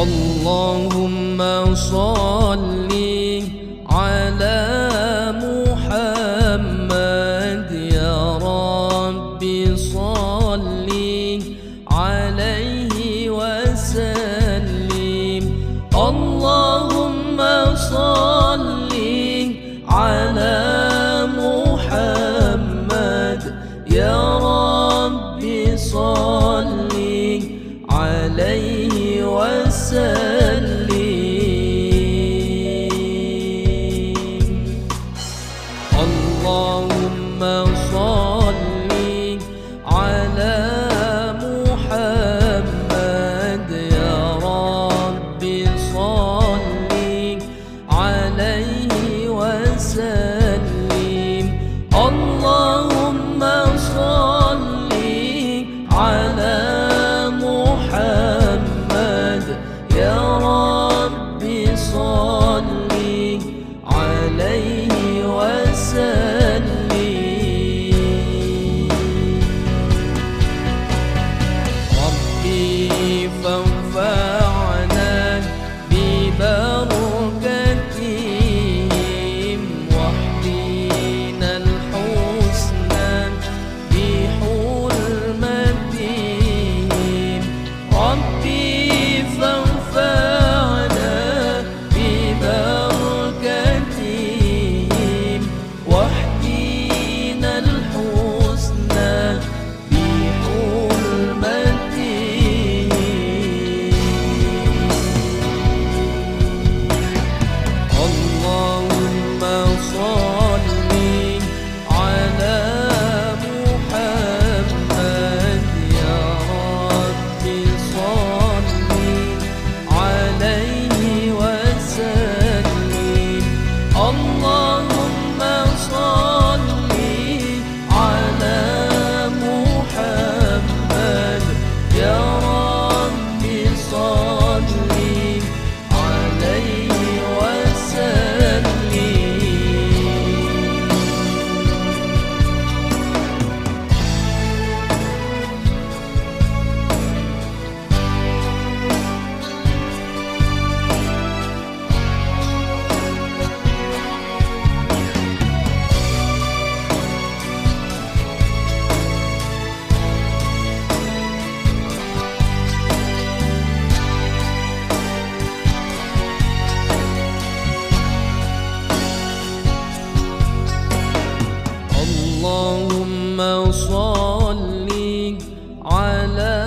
اللهم صل على محمد يا رب صل عليه وسلم. اللهم صل على محمد يا رب صل عليه وسلم. اللهم صل على محمد يا رب صل عليه وسلم. اللهم صل على محمد يا رب صل عليه وسلم. ربي فانفعنا ببركتهم واهدنا الحسنى بحرمتهم. ربي فانفعنا ببركتهم واهدنا الحسنى بحرمتهم. اللهم صل على محمد يا رب صل عليه وسلم. اللهم صل على محمد يا رب صل عليه وسلم. اللهم صل على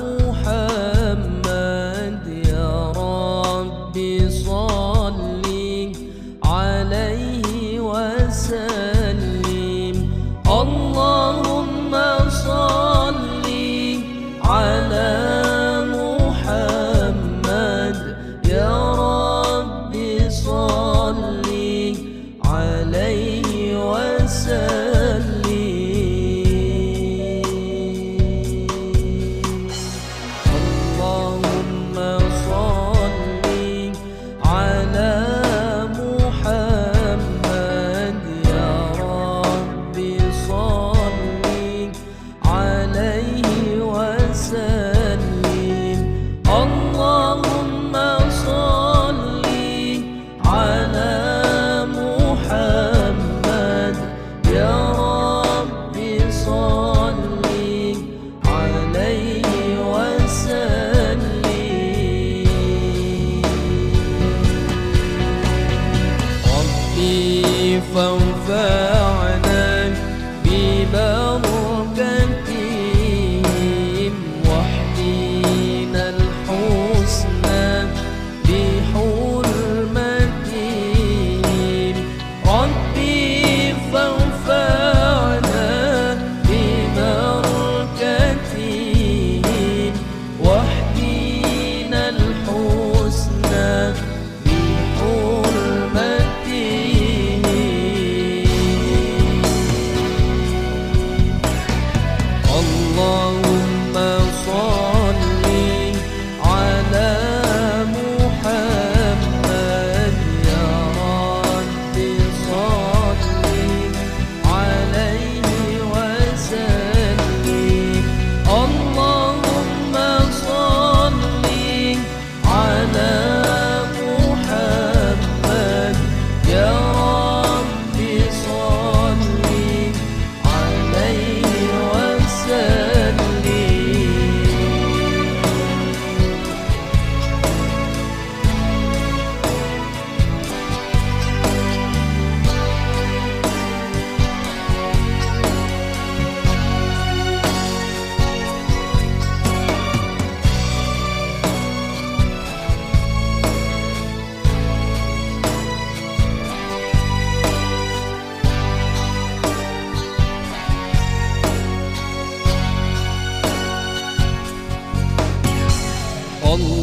محمد يا رب صل عليه وسلم. اللهم صل على محمد يا رب صل عليه وسلم.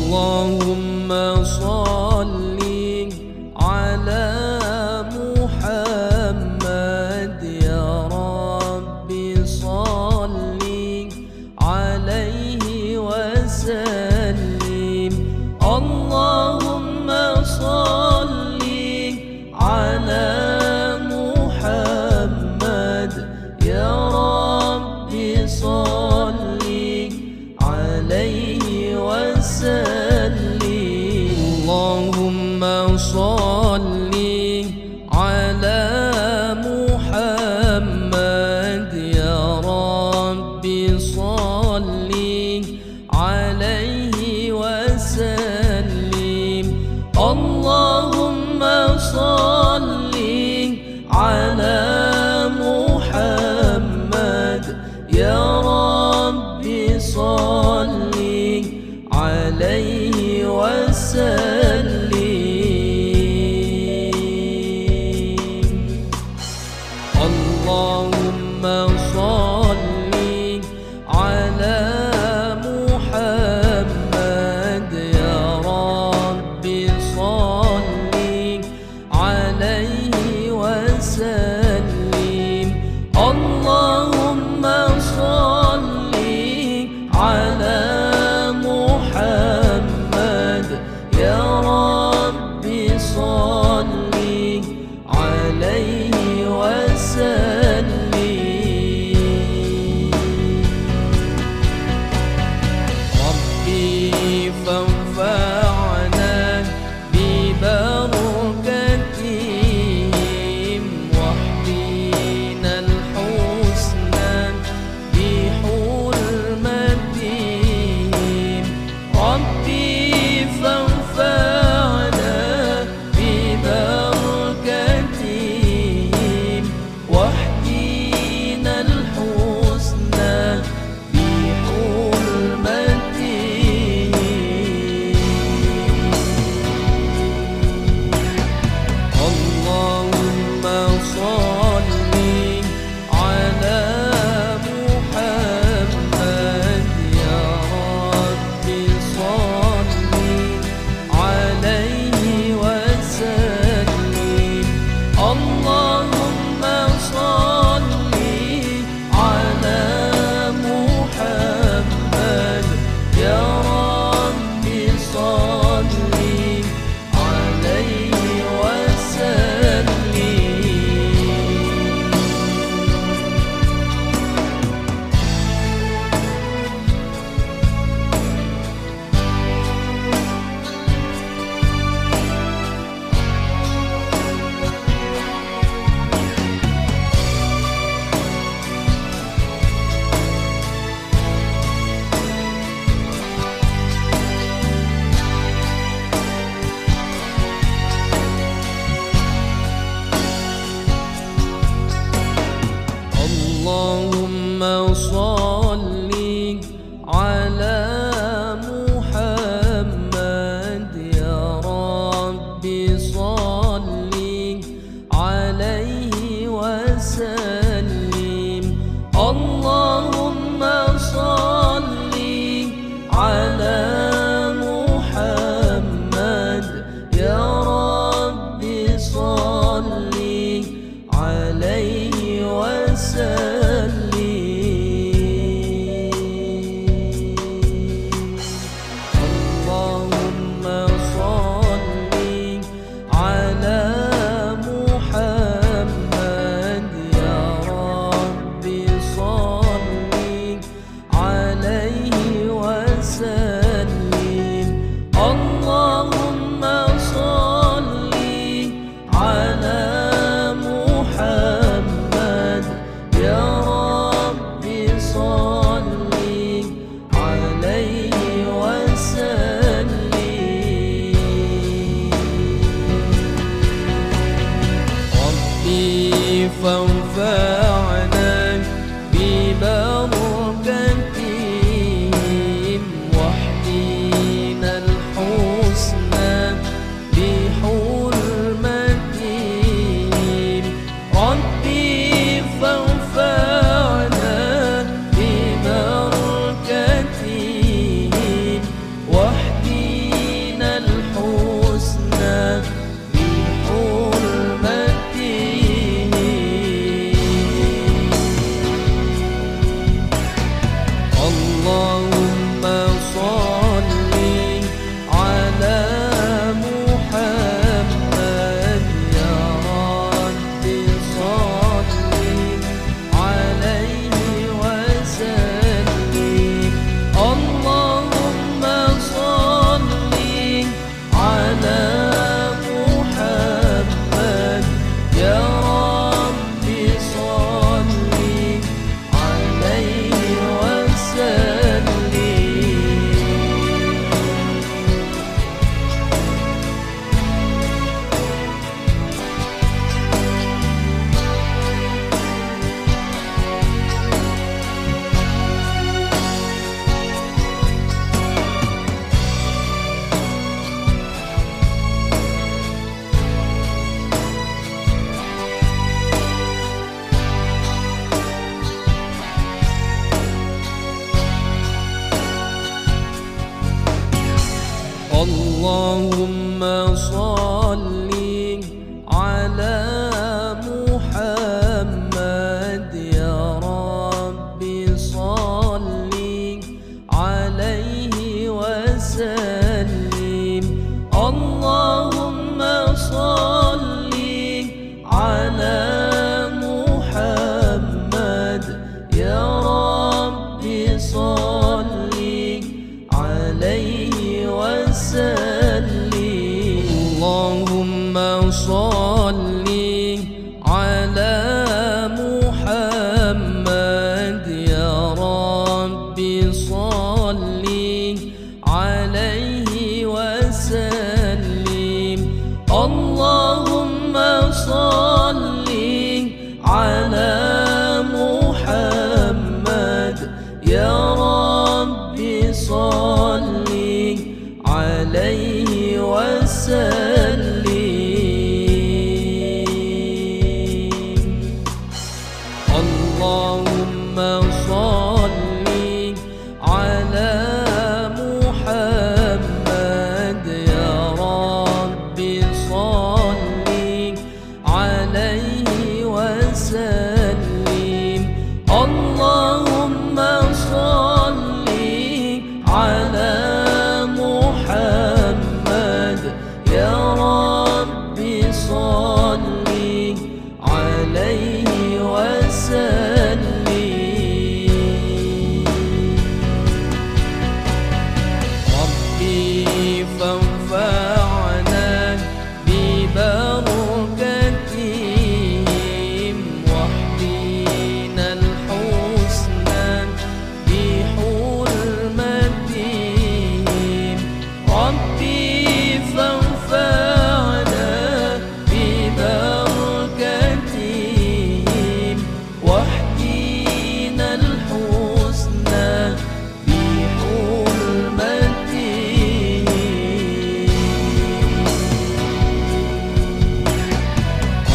اللهم صل على محمد يا رب صل عليه وسلم. اللهم صل على محمد يا رب صل عليه وسلم. اللهم صل على محمد يا رب صل عليه وسلم. اللهم صل على محمد يا رب صل عليه وسلم. اللهم صل على محمد يا رب صل عليه وسلم. اللهم صل على محمد يا رب صل عليه وسلم. ربي فانفعنا ببركتهم واحدنا الحسنى بحرمتهم. ربي فانفعنا ببركتهم واحدنا الحسنى بحرمتهم. اللهم صل على محمد يا رب صل عليه وسلم. اللهم صل على محمد يا رب صل عليه وسلم. اللهم صل على محمد يا رب صل عليه وسلم. اللهم صل على محمد يا رب صل عليه وسلم. اللهم صل على محمد يا رب صل عليه وسلم. اللهم صل على محمد يا رب صل عليه وسلم. اللهم صل على محمد يا رب صل عليه وسلم. اللهم صل على محمد يا رب صل عليه وسلم. اللهم صل على محمد يا رب صل عليه وسلم. اللهم صل على محمد يا رب صل عليه وسلم. ربي فانفعنا ببركتهم واحمينا الحسنى بحرمتهم. ربي فانفعنا ببركتهم واحمينا الحسنى بحرمتهم.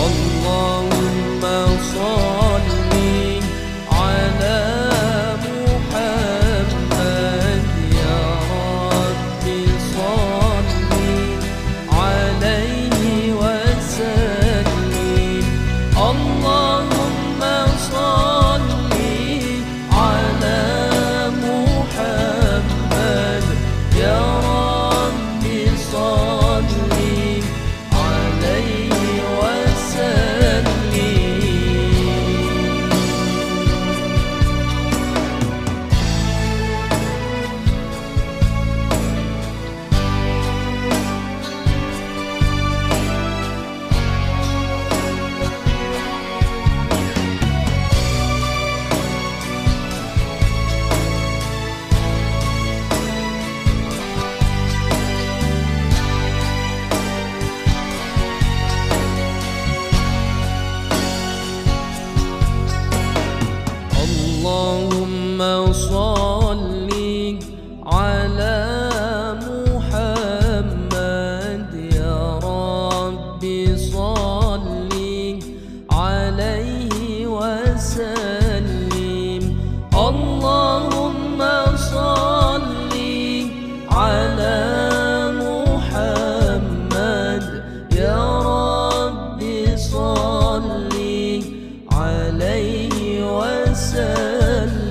اللهم صل على محمد يا رب صل عليه وسلم. اللهم صل على محمد يا رب صل عليه وسلم. اللهم صل على محمد يا رب صل عليه وسلم. اللهم صل على محمد يا رب صل عليه وسلم.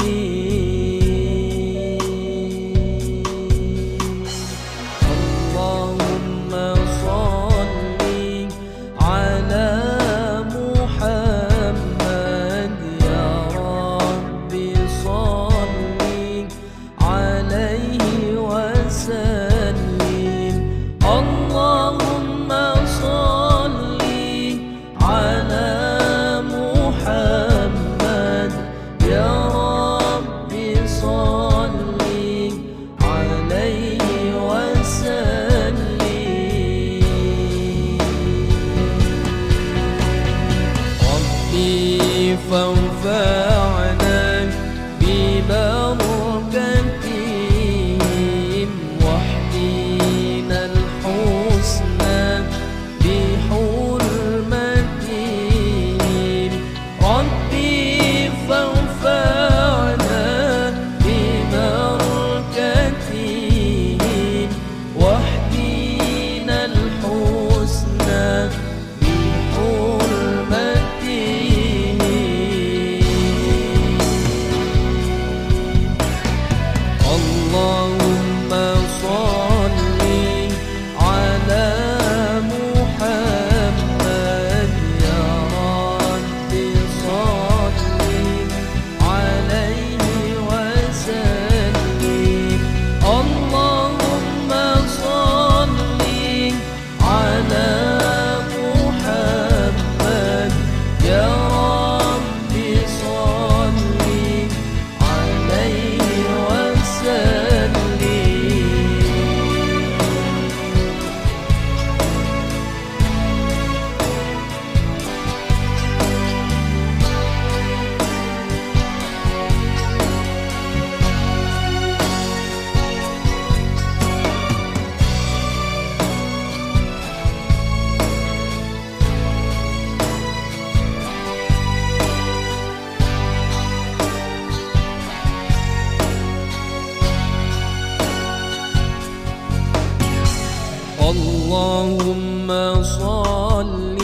اللهم صل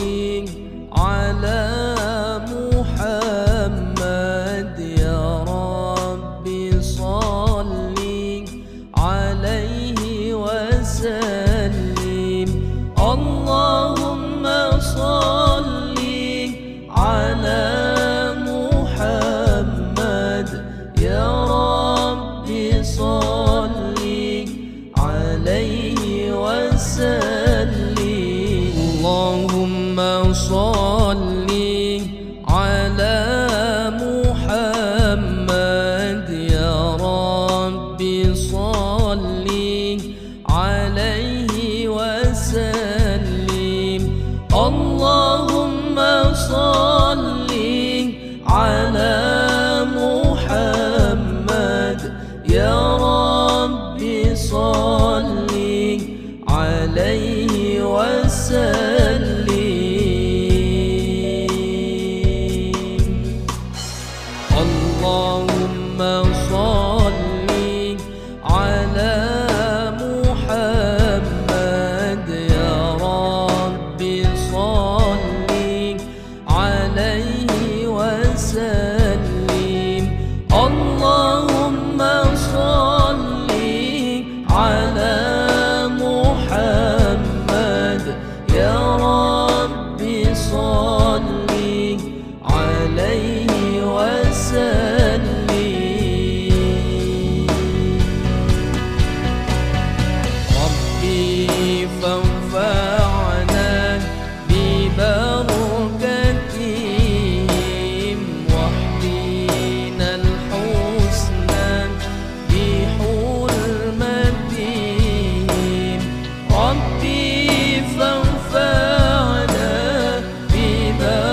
على محمد يا رب صل عليه وسلم. اللهم صل على محمد يا رب صل عليه وسلم. اللهم صل على محمد يا رب صل عليه وسلم. اللهم صل على محمد يا رب صل عليه وسلم. اللهم صل على محمد يا رب صل عليه وسلم. اللهم صل على محمد يا رب صل عليه وسلم. ربي فانفعنا ببركتهم واهدنا الحسنى بحرمتهم. ربي فانفعنا ببركتهم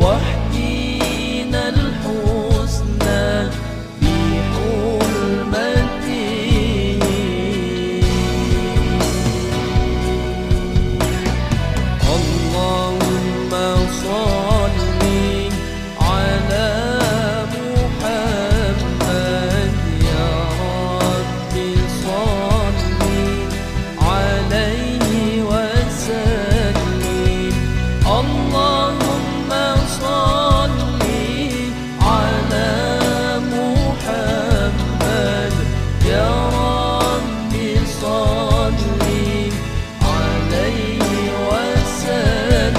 واهدنا الحسنى بحرمتهم. اللهم صل على محمد يا رب صل عليه وسلم. اللهم صل على محمد يا رب صل عليه وسلم.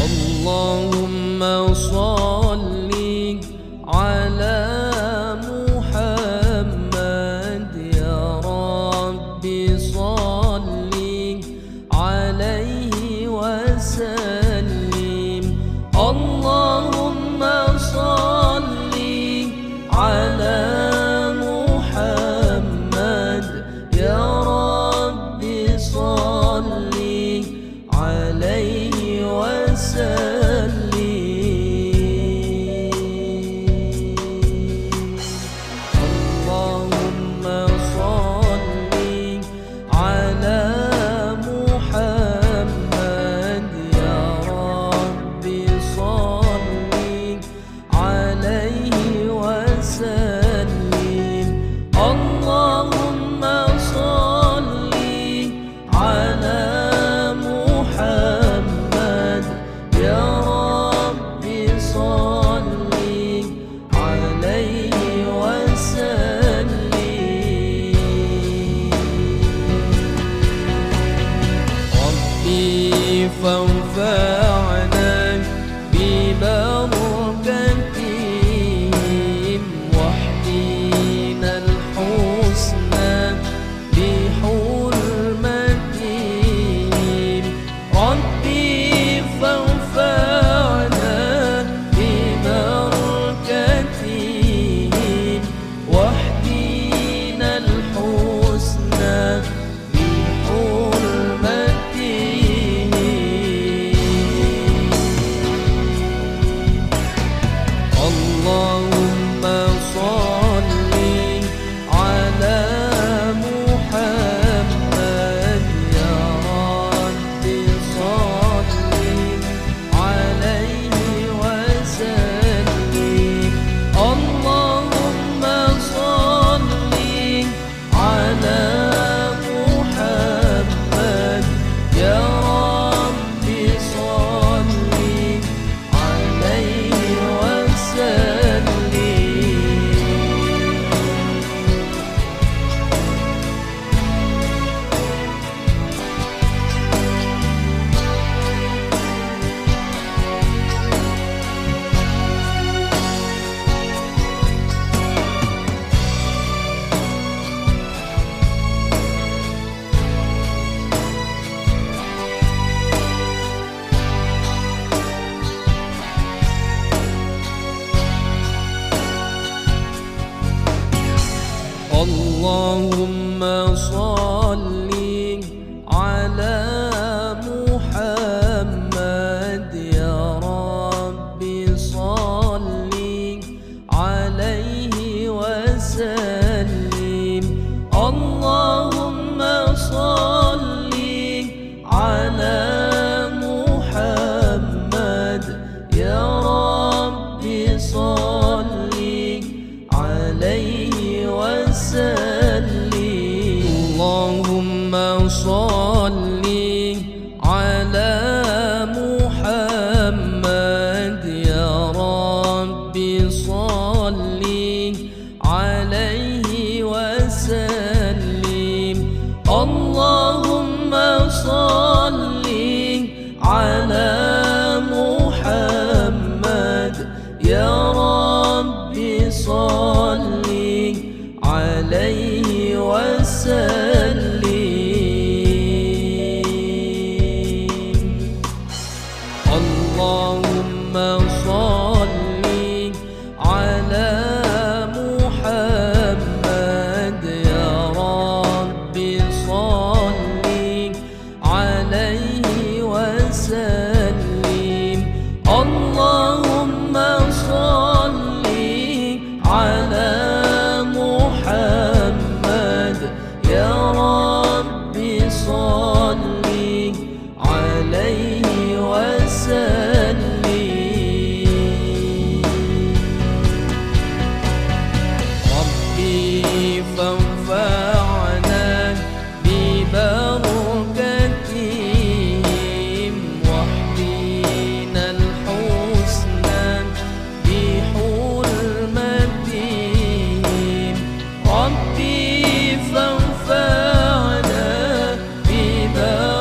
اللهم صل على محمد يا رب صل عليه وسلم. اللهم صل على محمد يا رب صل عليه وسلم. اللهم صل على محمد يا ربي صل عليه وسلم. اللهم صل على محمد يا ربي صل عليه وسلم. اللهم صل على محمد يا ربي صل عليه وسلم. اللهم صل على محمد يا ربي صل عليه وسلم. اللهم صل على محمد يا ربي صل عليه وسلم. اللهم صل على محمد يا ربي صل عليه وسلم. ربي فانفعنا ببركتهم واهدنا الحسنى بحرمتهم. ربي فانفعنا ببركتهم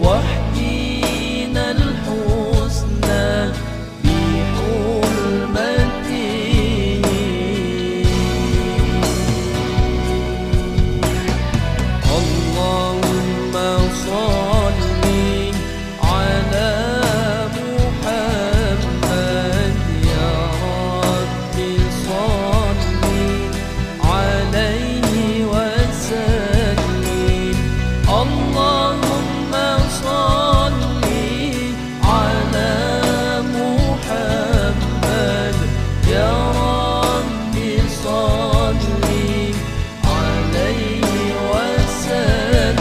واهدنا الحسنى بحرمتهم. اللهم صل على محمد يا ربي صل عليه وسلم. اللهم صل على محمد يا ربي صل عليه وسلم.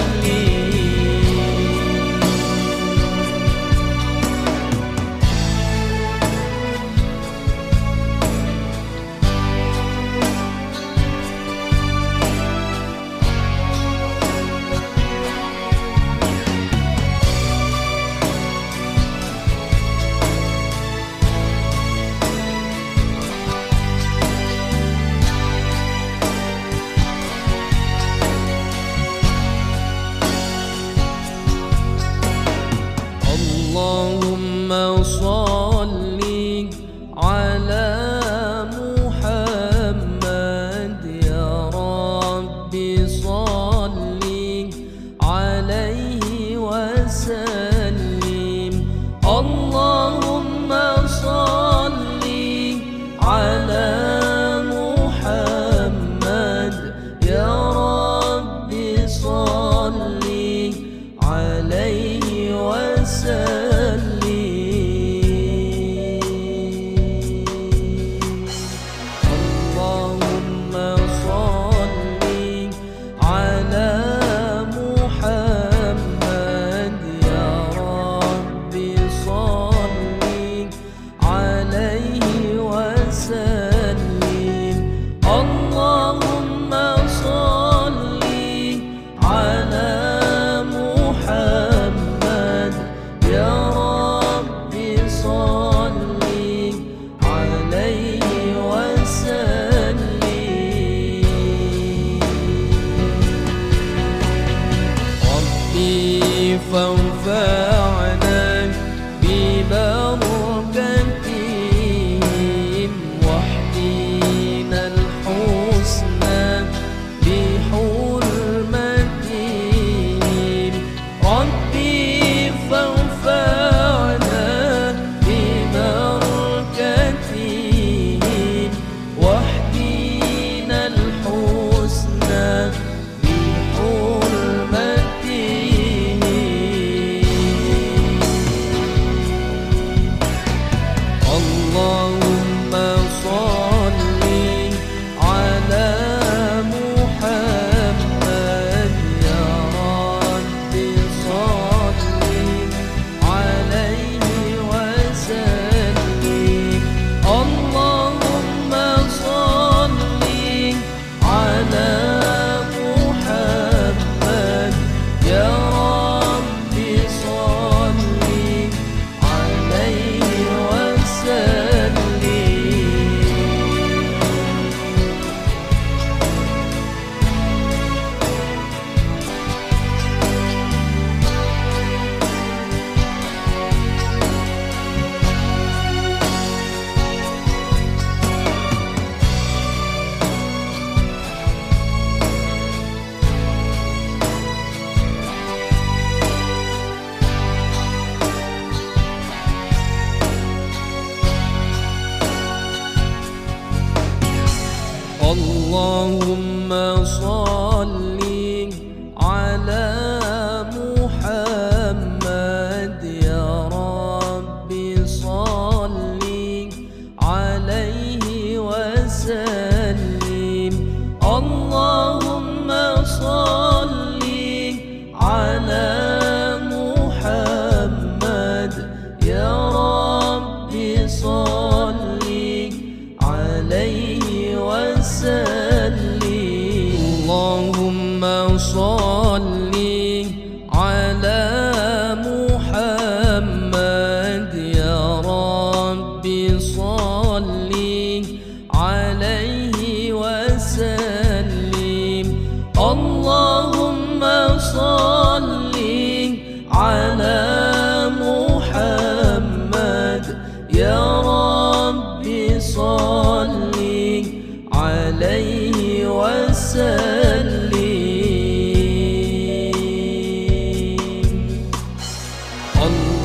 اللهم صل على محمد يا ربي صل عليه وسلم. اللهم صل على محمد يا ربي صل عليه وسلم. اللهم صل على محمد يا ربي صل عليه وسلم. اللهم صل على محمد يا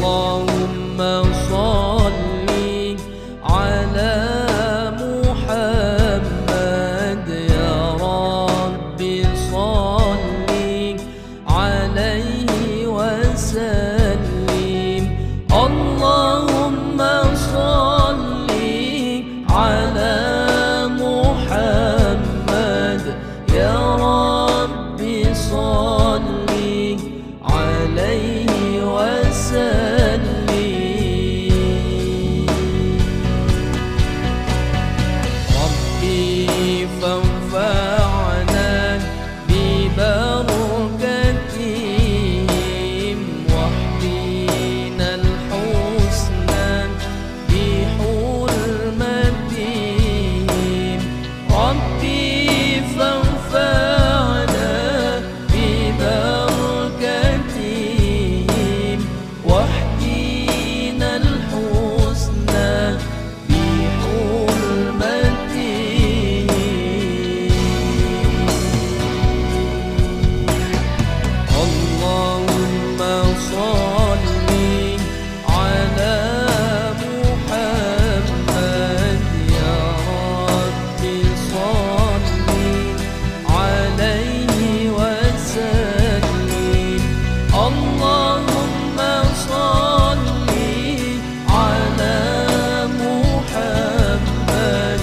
اللهم صل على محمد يا رب صل عليه وسلم. اللهم صل على محمد يا رب صل عليه وسلم. ربي فانفعنا ببركتهم واهدنا الحسنى بحرمتهم. ربي فانفعنا ببركتهم واهدنا الحسنى اللهم صل على محمد يا رب صل عليه وسلم. اللهم صل على محمد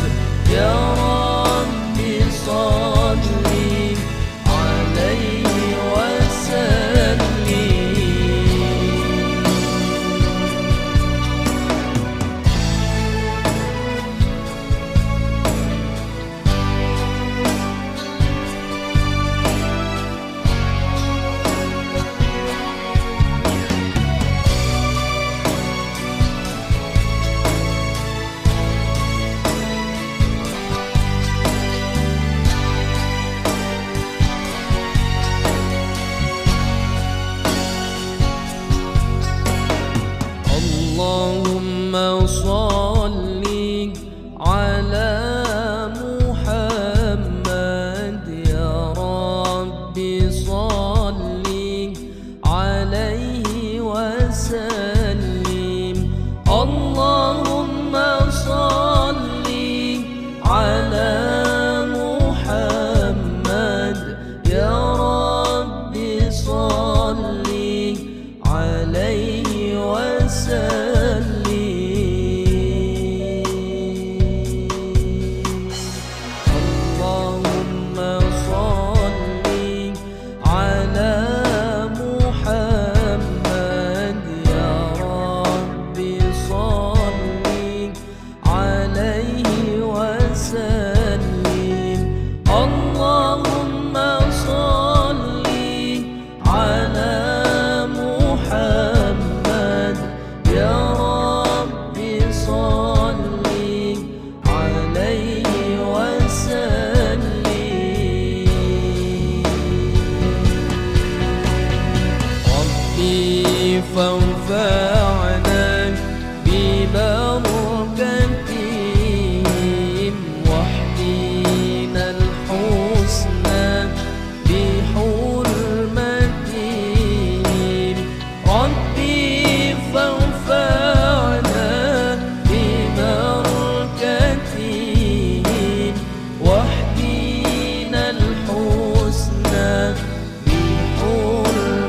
يا رب صل عليه وسلم. اللهم صل على محمد يا رب صل عليه وسلم. اللهم صل على محمد يا رب صل عليه وسلم. اللهم صل على محمد يا رب صل عليه وسلم. اللهم صل على محمد يا رب صل عليه وسلم. ربي فانفعنا ببركتهم واهدنا الحسنى بحرمتهم. ربي فانفعنا ببركتهم واهدنا الحسنى بحرمتهم.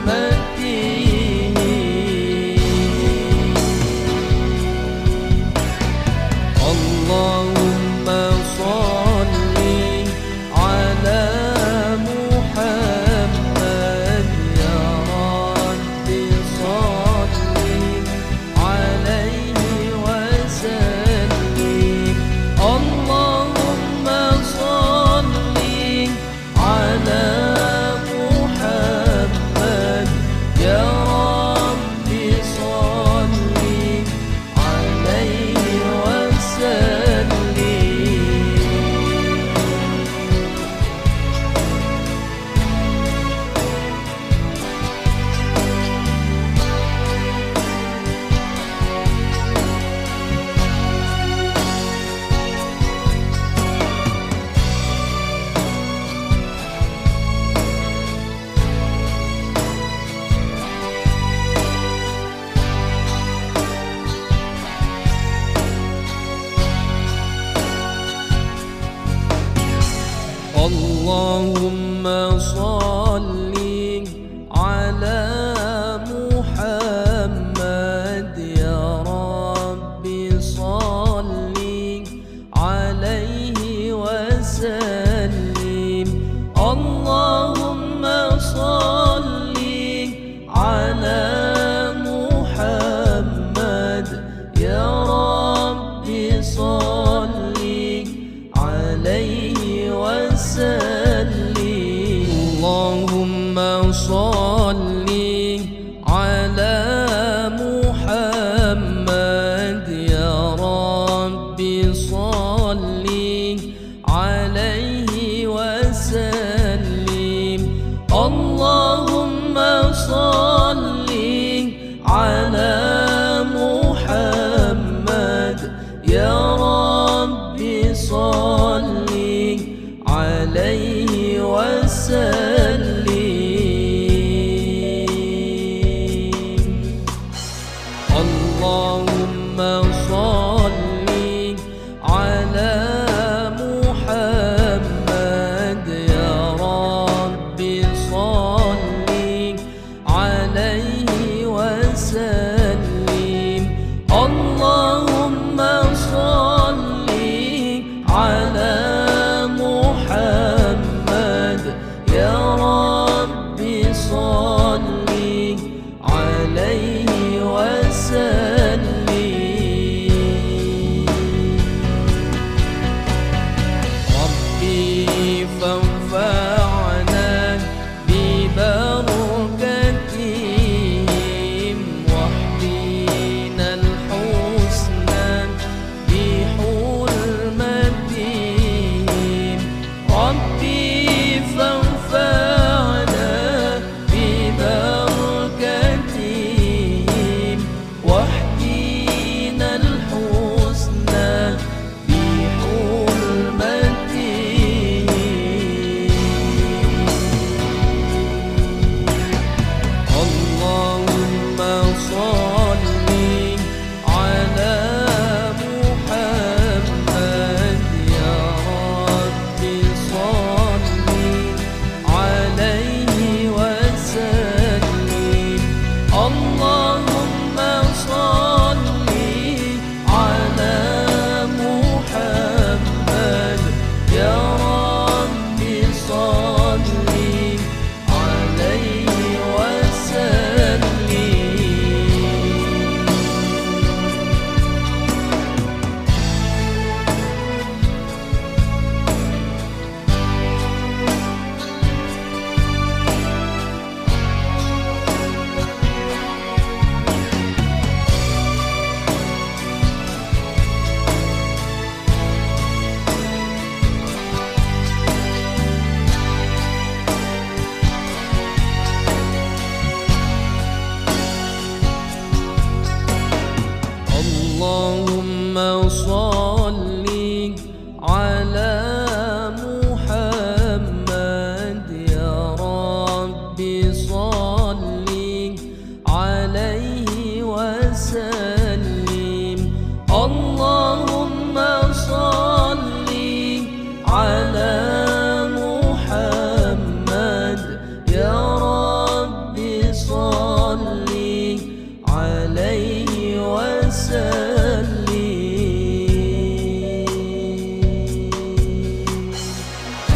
عليه وسلم.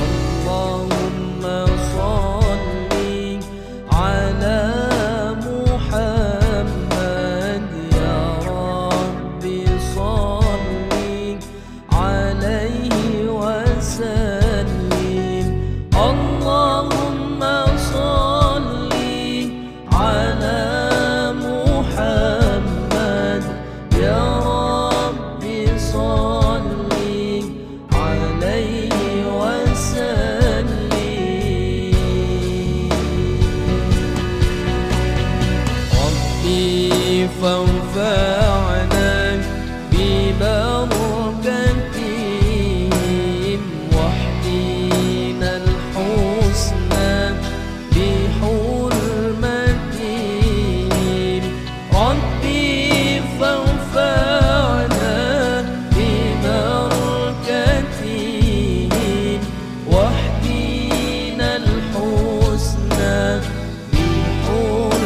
اللهم صل على محمد يا رب صل عليه وسلم. اللهم صل على محمد يا رب صل عليه وسلم. ربي فانفعنا ببركتهم واهدنا الحسنى بحرمتهم. ربي فانفعنا ببركتهم واهدنا الحسنى بحرمتهم.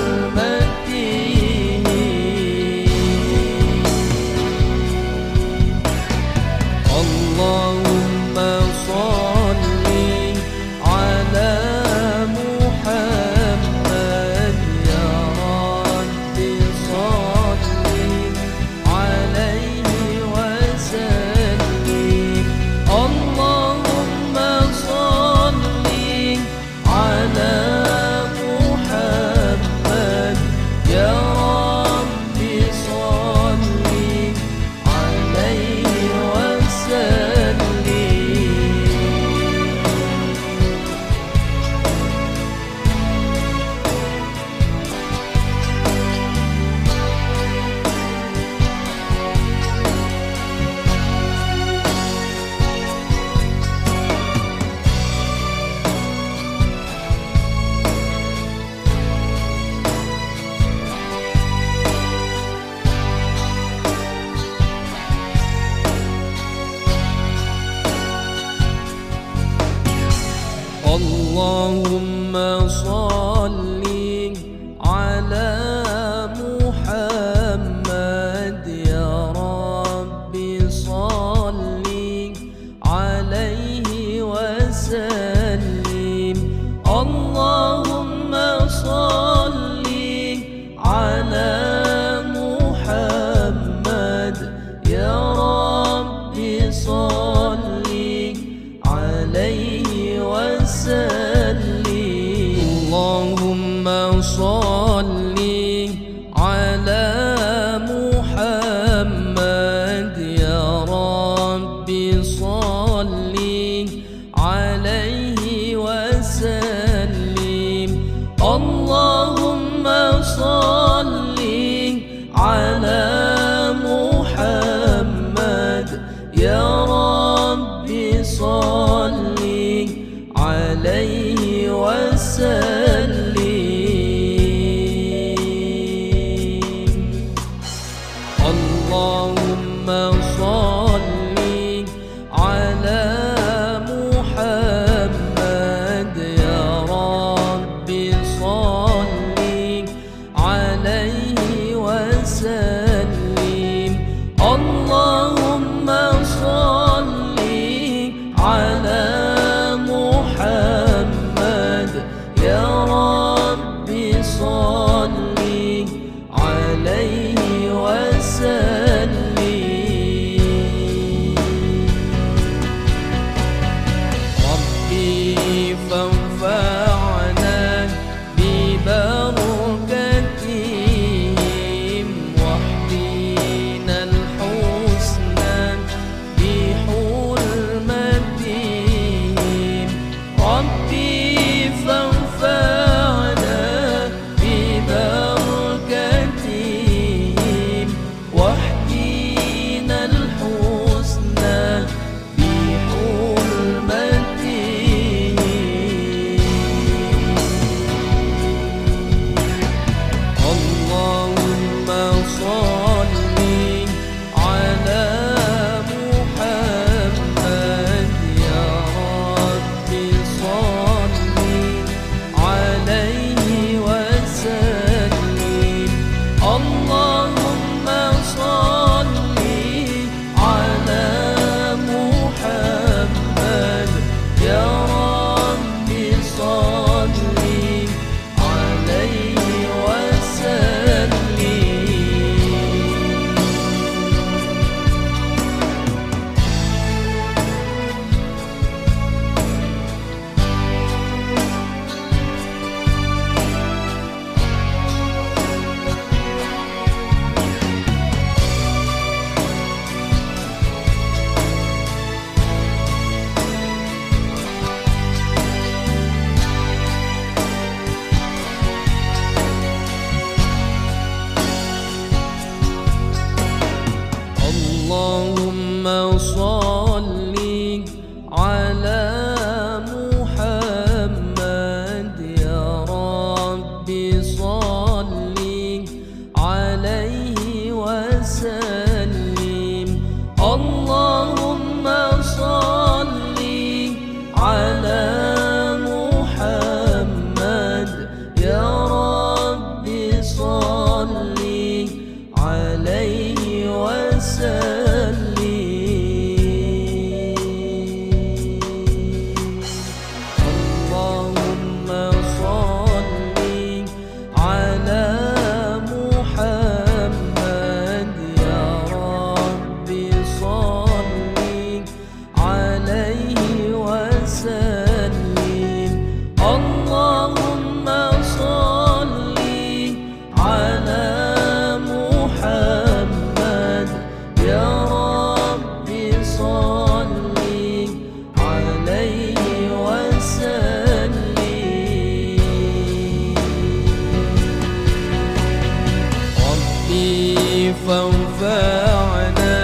فانفعنا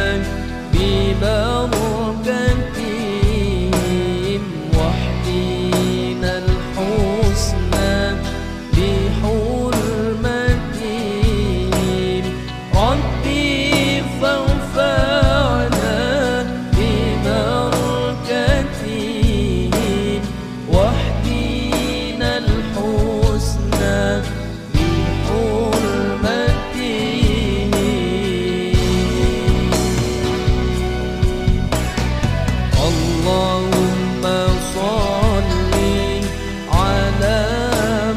ببركتهم واحدنا الحسنى بحرمتهم ربي فانفعنا ببركتهم واحدنا الحسنى اللهم صل على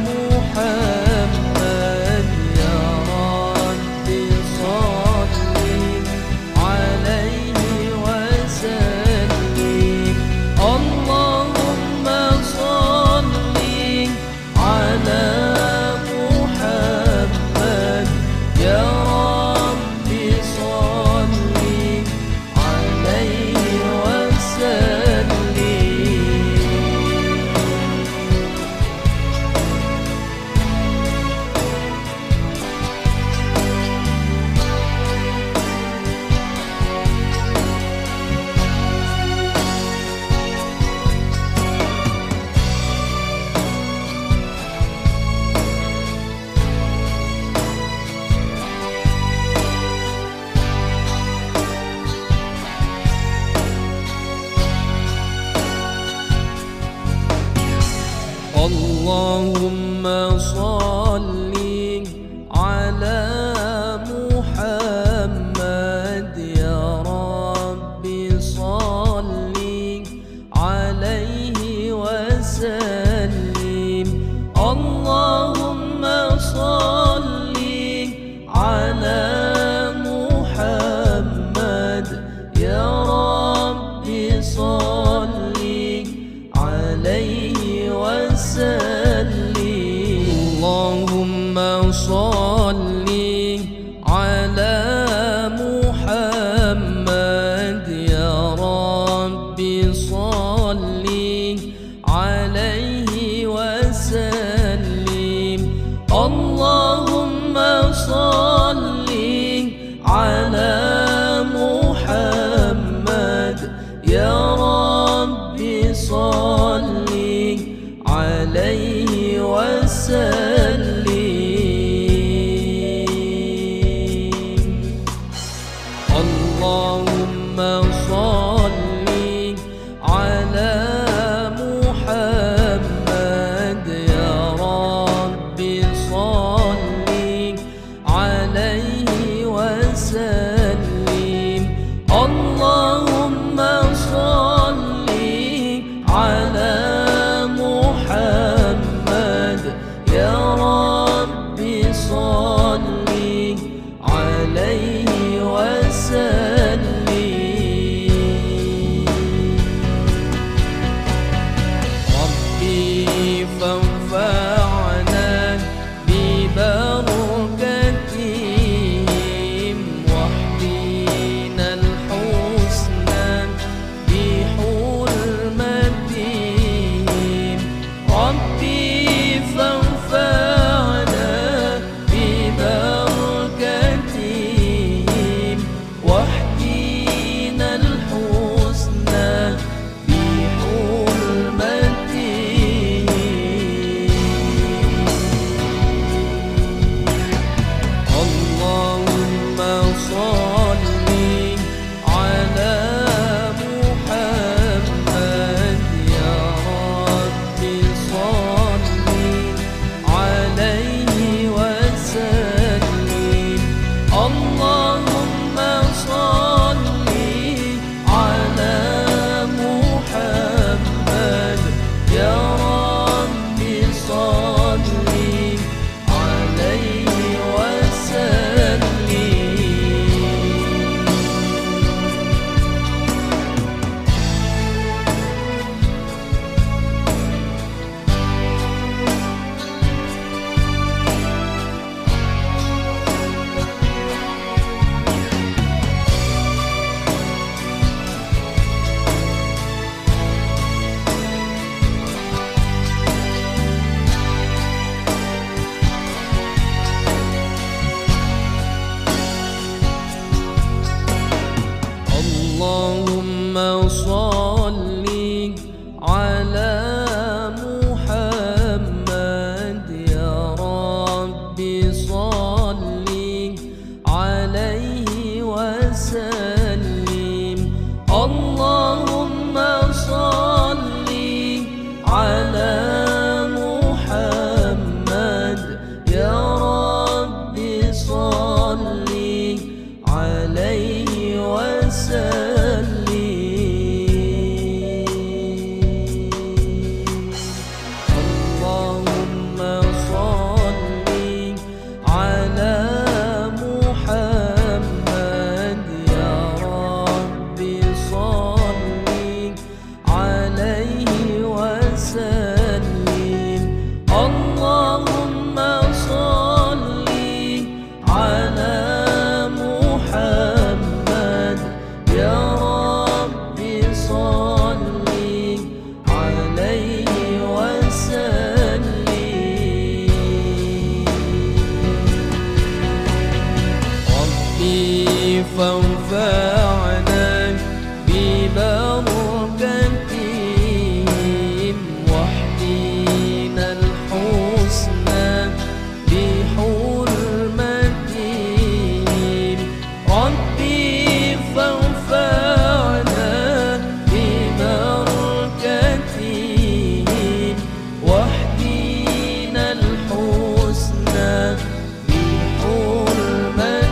محمد يا رب صل عليه وسلم اللهم صل على محمد يا رب صل عليه اللهم صل على محمد يا رب صل عليه وسلم اللهم صل على محمد يا رب صل عليه وسلم اللهم صل على محمد يا رب صل عليه وسلم اللهم صل على محمد يا رب صل عليه وسلم الله وسلم. اللهم صل على محمد يا رب صل عليه وسلم. اللهم صل على محمد يا رب صل عليه وسلم. اللهم صل على محمد يا رب صل عليه وسلم. ربي فانفعنا ببركتهم واحدنا الحسنى بحرمتهم. ربي فانفعنا ببركتهم واحدنا الحسنى بحرمتهم.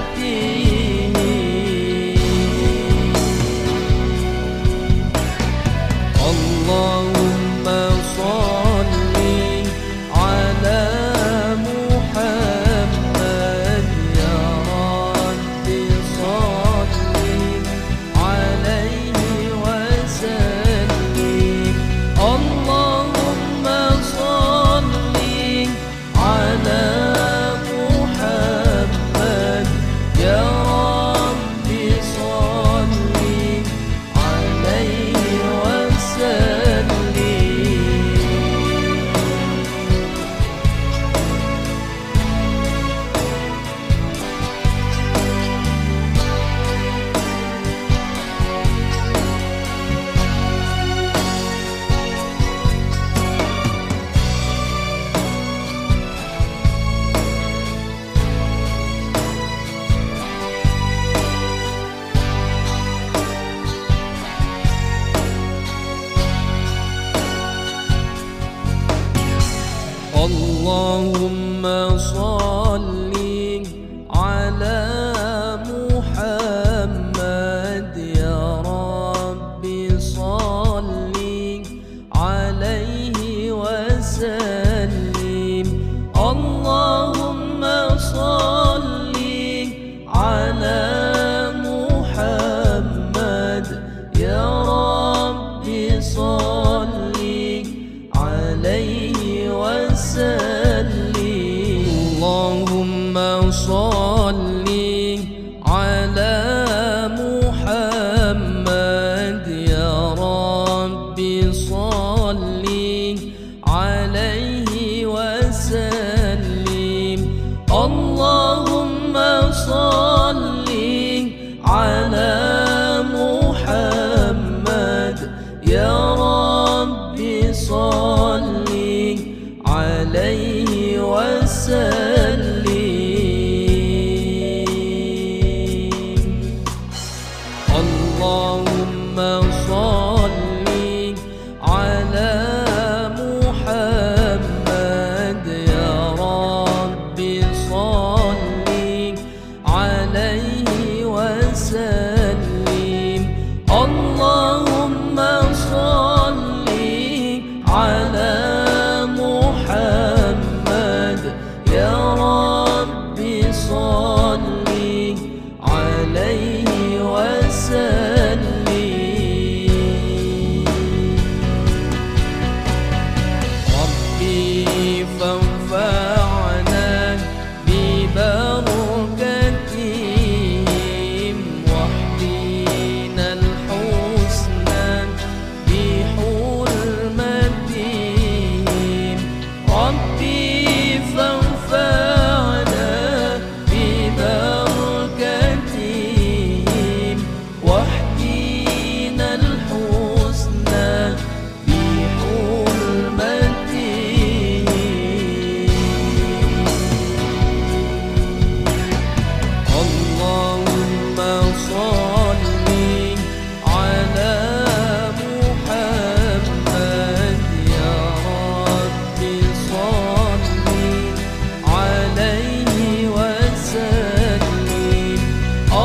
اللهم صل على محمد يا رب صل عليه وسلم. اللهم صل على محمد يا رب صل عليه وسلم. اللهم صل على محمد يا رب صل عليه وسلم. اللهم صل على محمد يا رب صل عليه وسلم. اللهم صل على محمد يا رب صل عليه وسلم. اللهم صل على محمد يا رب صل عليه وسلم.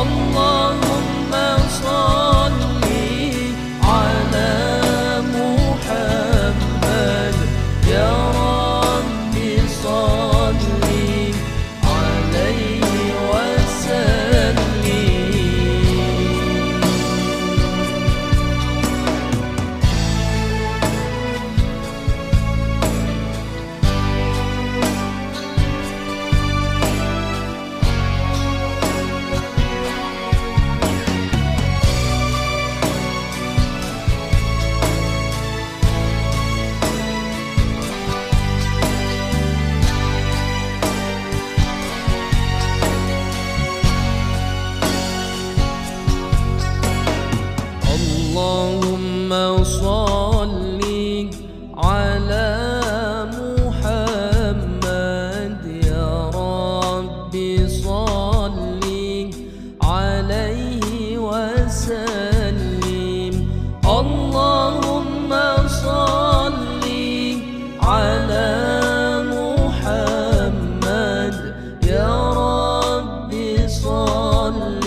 اللهم صل على محمد يا رب صل عليه وسلم. اللهم صل على محمد يا رب صل عليه وسلم. اللهم صل على محمد يا رب صل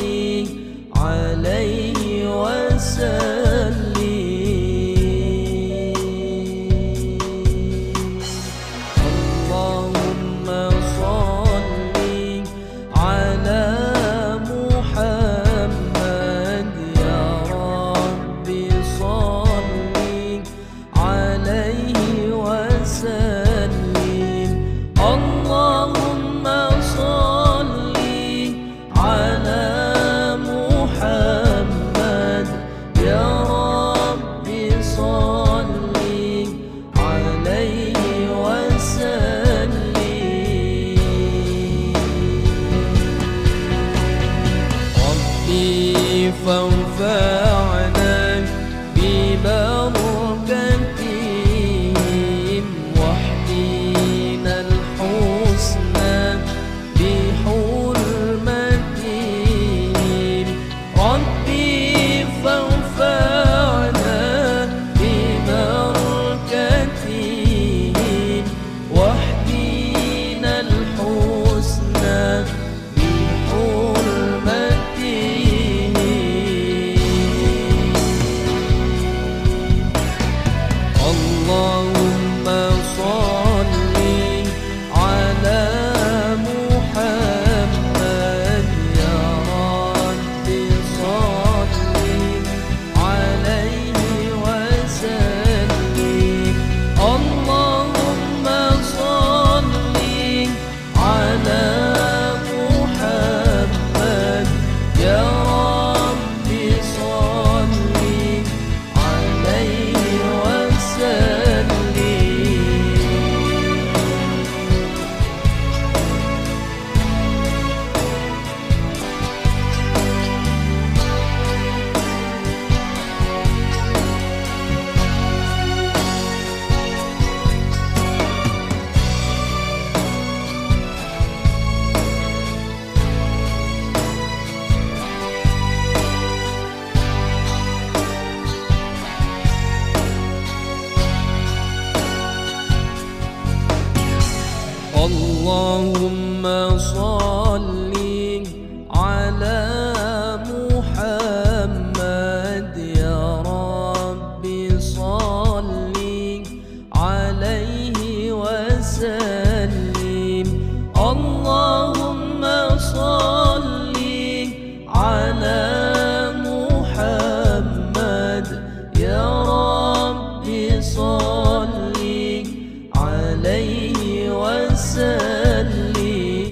عليه وسلم. اللهم صل على محمد يا رب صل عليه وسلم. اللهم صل على محمد يا رب صل عليه وسلم. ربي فانفع